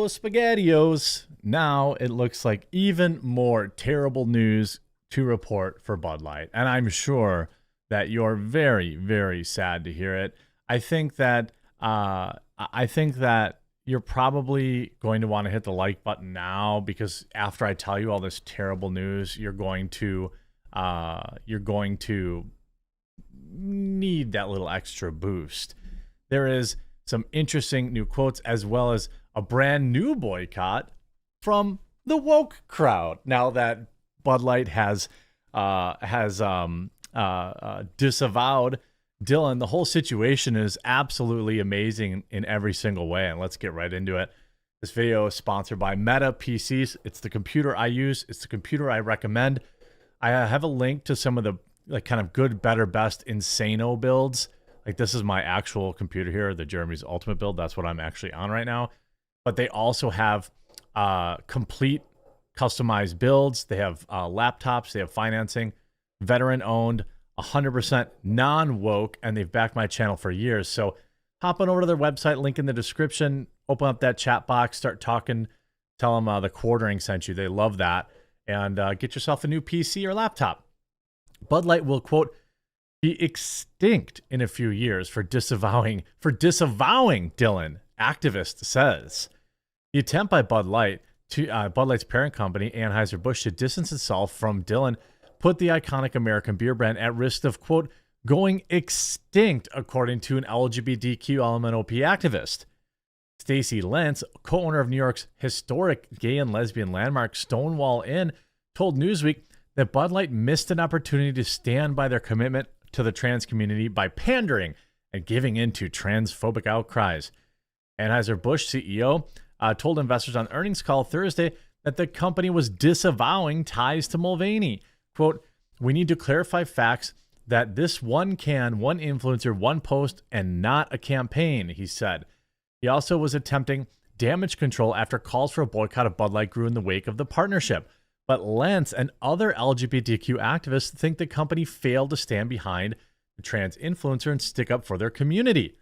SpaghettiOs. Now it looks like even more terrible news to report for Bud Light. And I'm sure that you're very, very sad to hear it. I think that you're probably going to want to hit the like button now, because after I tell you all this terrible news, you're going to need that little extra boost. There is some interesting new quotes, as well as a brand new boycott from the woke crowd. Now that Bud Light has disavowed Dylan, the whole situation is absolutely amazing in every single way. And let's get right into it. This video is sponsored by Meta PCs. It's the computer I use. It's the computer I recommend. I have a link to some of the kind of good, better, best Insano builds. Like, this is my actual computer here, the Jeremy's Ultimate build. That's what I'm actually on right now. But they also have complete customized builds. They have laptops. They have financing, veteran owned, 100% non-woke, and they've backed my channel for years. So hop on over to their website, link in the description, open up that chat box, start talking, tell them the quartering sent you. They love that. And get yourself a new PC or laptop. Bud Light will, quote, be extinct in a few years for disavowing Dylan, activist says. The attempt by Bud Light to Bud Light's parent company, Anheuser-Busch, to distance itself from Dylan put the iconic American beer brand at risk of, quote, going extinct, according to an LGBTQ LMNOP activist. Stacy Lentz, co-owner of New York's historic gay and lesbian landmark Stonewall Inn, told Newsweek that Bud Light missed an opportunity to stand by their commitment to the trans community by pandering and giving in to transphobic outcries. Anheuser-Busch CEO told investors on the earnings call Thursday that the company was disavowing ties to Mulvaney. Quote, we need to clarify facts that this one influencer, one post, and not a campaign, he said. He also was attempting damage control after calls for a boycott of Bud Light grew in the wake of the partnership. But Lentz and other LGBTQ activists think the company failed to stand behind the trans influencer and stick up for their community.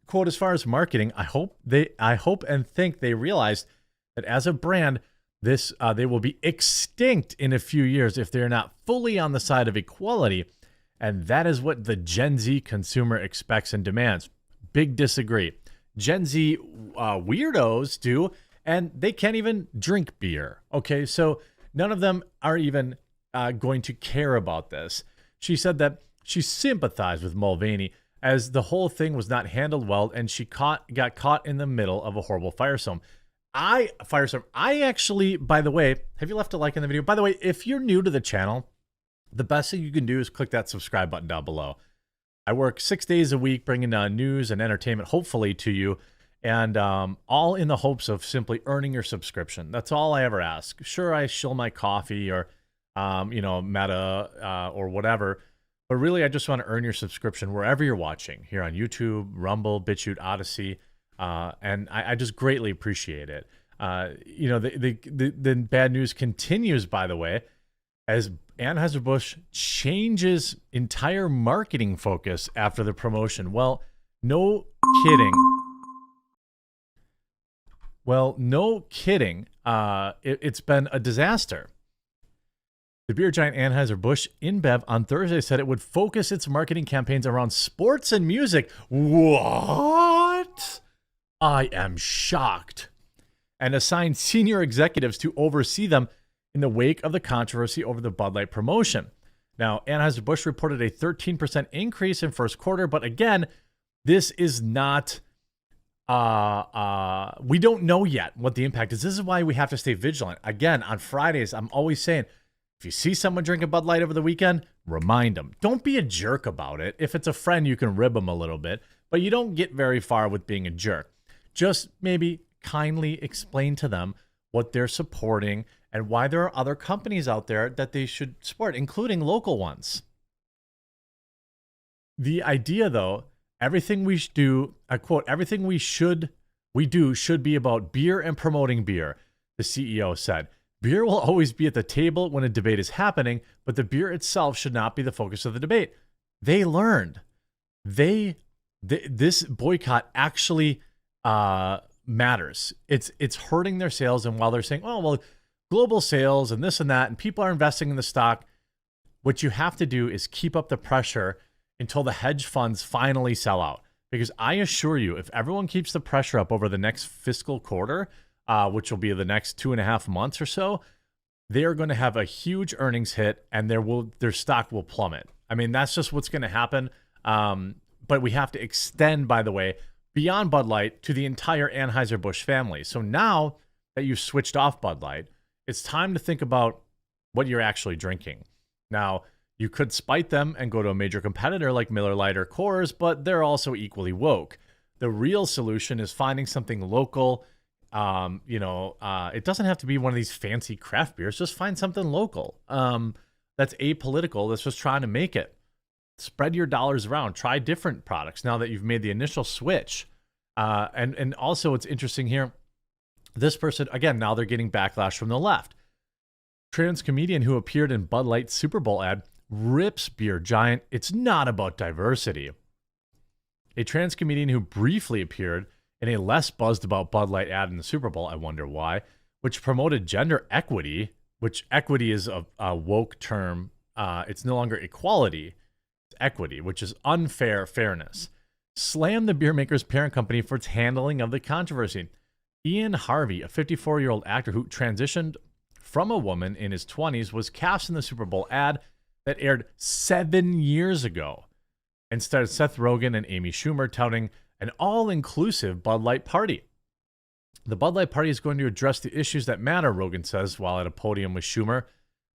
Quote, as far as marketing, I hope and think they realized that as a brand, they will be extinct in a few years if they're not fully on the side of equality. And that is what the Gen Z consumer expects and demands. Big disagree. Gen Z weirdos do, and they can't even drink beer. Okay, so none of them are even going to care about this. She said that she sympathized with Mulvaney as the whole thing was not handled well, and she got caught in the middle of a horrible firestorm. I actually, by the way, have you left a like in the video? By the way, if you're new to the channel, the best thing you can do is click that subscribe button down below. I work 6 days a week bringing news and entertainment, hopefully, to you, and all in the hopes of simply earning your subscription. That's all I ever ask. Sure, I shill my coffee or, Meta or whatever, but really I just want to earn your subscription wherever you're watching, here on YouTube, Rumble, BitChute, Odyssey, and I just greatly appreciate it. The bad news continues, by the way, as Anheuser-Busch changes entire marketing focus after the promotion. Well, no kidding. It's been a disaster. The beer giant Anheuser-Busch InBev on Thursday said it would focus its marketing campaigns around sports and music. What? I am shocked. And assigned senior executives to oversee them in the wake of the controversy over the Bud Light promotion. Now, Anheuser-Busch reported a 13% increase in first quarter, but again, this is not, we don't know yet what the impact is. This is why we have to stay vigilant. Again, on Fridays, I'm always saying, if you see someone drinking Bud Light over the weekend, remind them. Don't be a jerk about it. If it's a friend, you can rib them a little bit, but you don't get very far with being a jerk. Just maybe kindly explain to them what they're supporting and why there are other companies out there that they should support, including local ones. The idea, though, everything we do, I quote, everything we do should be about beer and promoting beer, the CEO said. Beer will always be at the table when a debate is happening, but the beer itself should not be the focus of the debate. They learned. This boycott actually matters. It's hurting their sales. And while they're saying, oh, well, global sales and this and that, and people are investing in the stock, what you have to do is keep up the pressure until the hedge funds finally sell out. Because I assure you, if everyone keeps the pressure up over the next fiscal quarter, which will be the next 2.5 months or so, they are going to have a huge earnings hit, and their stock will plummet. I mean, that's just what's going to happen. But we have to extend, by the way, beyond Bud Light to the entire Anheuser-Busch family. So now that you've switched off Bud Light, it's time to think about what you're actually drinking. Now, you could spite them and go to a major competitor like Miller Lite or Coors, but they're also equally woke. The real solution is finding something local. It doesn't have to be one of these fancy craft beers. Just find something local that's apolitical, that's just trying to make it. Spread your dollars around. Try different products now that you've made the initial switch. And also, it's interesting here. This person, again, now they're getting backlash from the left. Trans comedian who appeared in Bud Light Super Bowl ad rips beer giant. It's not about diversity. A trans comedian who briefly appeared in a less buzzed about Bud Light ad in the Super Bowl, I wonder why, which promoted gender equity, which equity is a woke term. It's no longer equality, it's equity, which is unfair fairness. Slammed the beer maker's parent company for its handling of the controversy. Ian Harvey, a 54-year-old actor who transitioned from a woman in his 20s, was cast in the Super Bowl ad that aired 7 years ago and starred Seth Rogen and Amy Schumer touting an all-inclusive Bud Light party. The Bud Light party is going to address the issues that matter, Rogen says while at a podium with Schumer,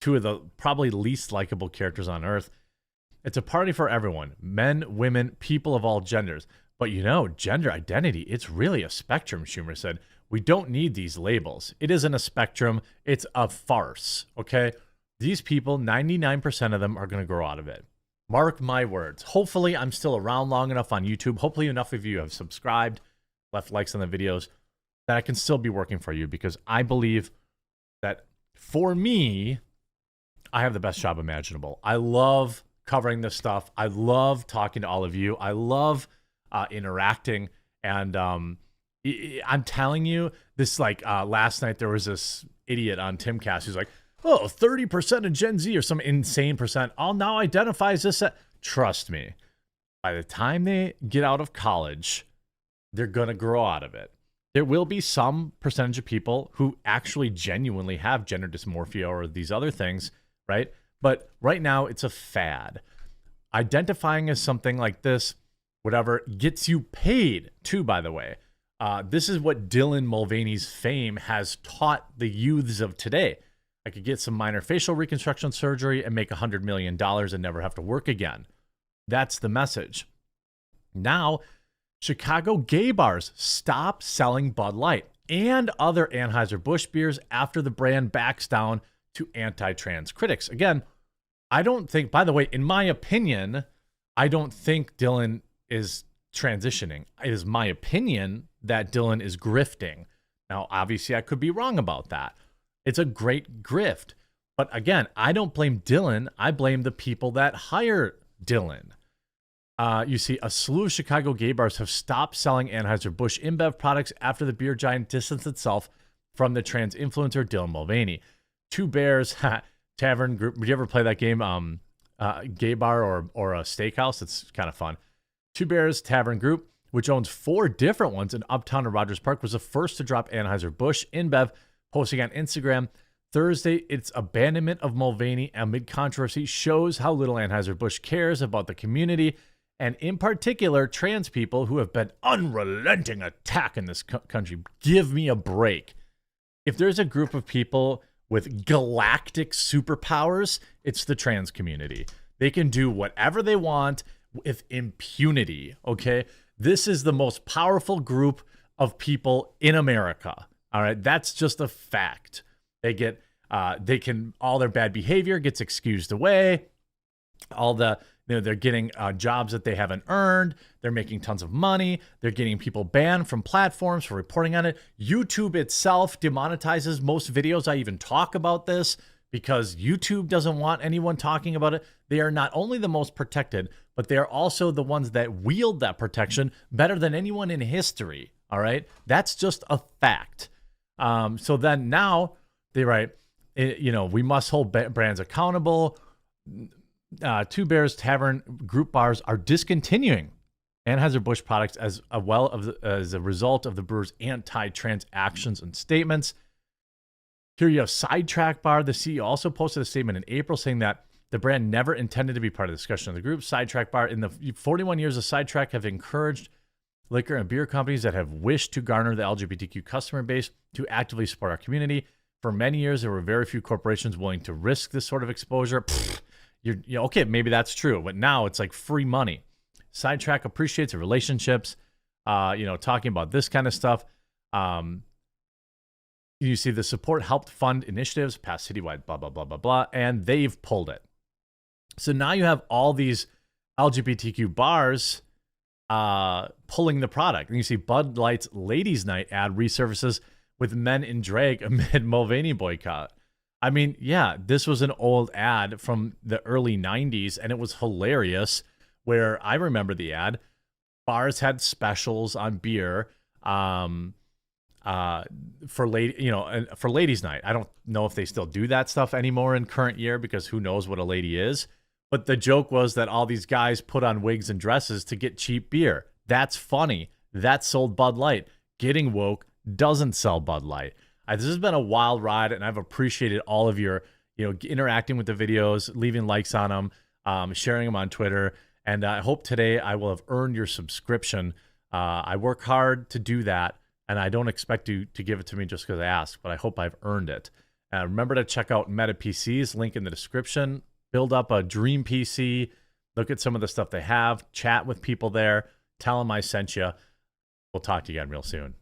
two of the probably least likable characters on earth. It's a party for everyone, men, women, people of all genders. But gender identity, it's really a spectrum, Schumer said. We don't need these labels. It isn't a spectrum. It's a farce, okay? These people, 99% of them are going to grow out of it. Mark my words. Hopefully, I'm still around long enough on YouTube. Hopefully, enough of you have subscribed, left likes on the videos, that I can still be working for you, because I believe that for me, I have the best job imaginable. I love covering this stuff. I love talking to all of you. I love interacting. And I'm telling you, this last night there was this idiot on Timcast who's like, oh, 30% of Gen Z or some insane percent all now identifies this. Trust me, by the time they get out of college, they're going to grow out of it. There will be some percentage of people who actually genuinely have gender dysmorphia or these other things, right? But right now, it's a fad. Identifying as something like this, whatever, gets you paid too, by the way. This is what Dylan Mulvaney's fame has taught the youths of today. I could get some minor facial reconstruction surgery and make $100 million and never have to work again. That's the message. Now, Chicago gay bars stop selling Bud Light and other Anheuser-Busch beers after the brand backs down to anti-trans critics. Again, I don't think, by the way, in my opinion, I don't think Dylan is transitioning. It is my opinion that Dylan is grifting. Now, obviously, I could be wrong about that. It's a great grift. But again, I don't blame Dylan. I blame the people that hire Dylan. You see, a slew of Chicago gay bars have stopped selling Anheuser-Busch InBev products after the beer giant distanced itself from the trans influencer Dylan Mulvaney. Two Bears Tavern Group. Did you ever play that game, Gay Bar or a Steakhouse? It's kind of fun. Two Bears Tavern Group, which owns 4 different ones in Uptown and Rogers Park, was the first to drop Anheuser-Busch InBev, posting on Instagram Thursday. Its abandonment of Mulvaney amid controversy shows how little Anheuser-Busch cares about the community, and in particular, trans people who have been unrelenting attack in this country. Give me a break. If there's a group of people with galactic superpowers, it's the trans community. They can do whatever they want with impunity, okay? This is the most powerful group of people in America. All right, that's just a fact. All their bad behavior gets excused away. They're getting jobs that they haven't earned. They're making tons of money. They're getting people banned from platforms for reporting on it. YouTube itself demonetizes most videos I even talk about this because YouTube doesn't want anyone talking about it. They are not only the most protected, but they are also the ones that wield that protection better than anyone in history. All right. That's just a fact. So then now they write, we must hold brands accountable. Two Bears Tavern group bars are discontinuing Anheuser-Busch products as a result of the brewer's anti-trans actions and statements. Here you have Sidetrack Bar. The CEO also posted a statement in April saying that the brand never intended to be part of the discussion of the group. Sidetrack Bar, in the 41 years of Sidetrack, have encouraged liquor and beer companies that have wished to garner the LGBTQ customer base to actively support our community. For many years, there were very few corporations willing to risk this sort of exposure. Okay, maybe that's true, but now it's like free money. Sidetrack appreciates the relationships, talking about this kind of stuff. You see the support helped fund initiatives, pass citywide, blah, blah, blah, blah, blah, and they've pulled it. So now you have all these LGBTQ bars pulling the product. And you see Bud Light's Ladies Night ad resurfaces with men in drag amid Mulvaney boycott. I mean, yeah, this was an old ad from the early 90s, and it was hilarious, where I remember the ad. Bars had specials on beer for Ladies Night. I don't know if they still do that stuff anymore in current year, because who knows what a lady is. But the joke was that all these guys put on wigs and dresses to get cheap beer. That's funny. That sold Bud Light. Getting woke doesn't sell Bud Light. This has been a wild ride, and I've appreciated all of your, interacting with the videos, leaving likes on them, sharing them on Twitter. And I hope today I will have earned your subscription. I work hard to do that, and I don't expect you to give it to me just because I asked, but I hope I've earned it. Remember to check out Meta PCs, link in the description. Build up a dream PC. Look at some of the stuff they have. Chat with people there. Tell them I sent you. We'll talk to you again real soon.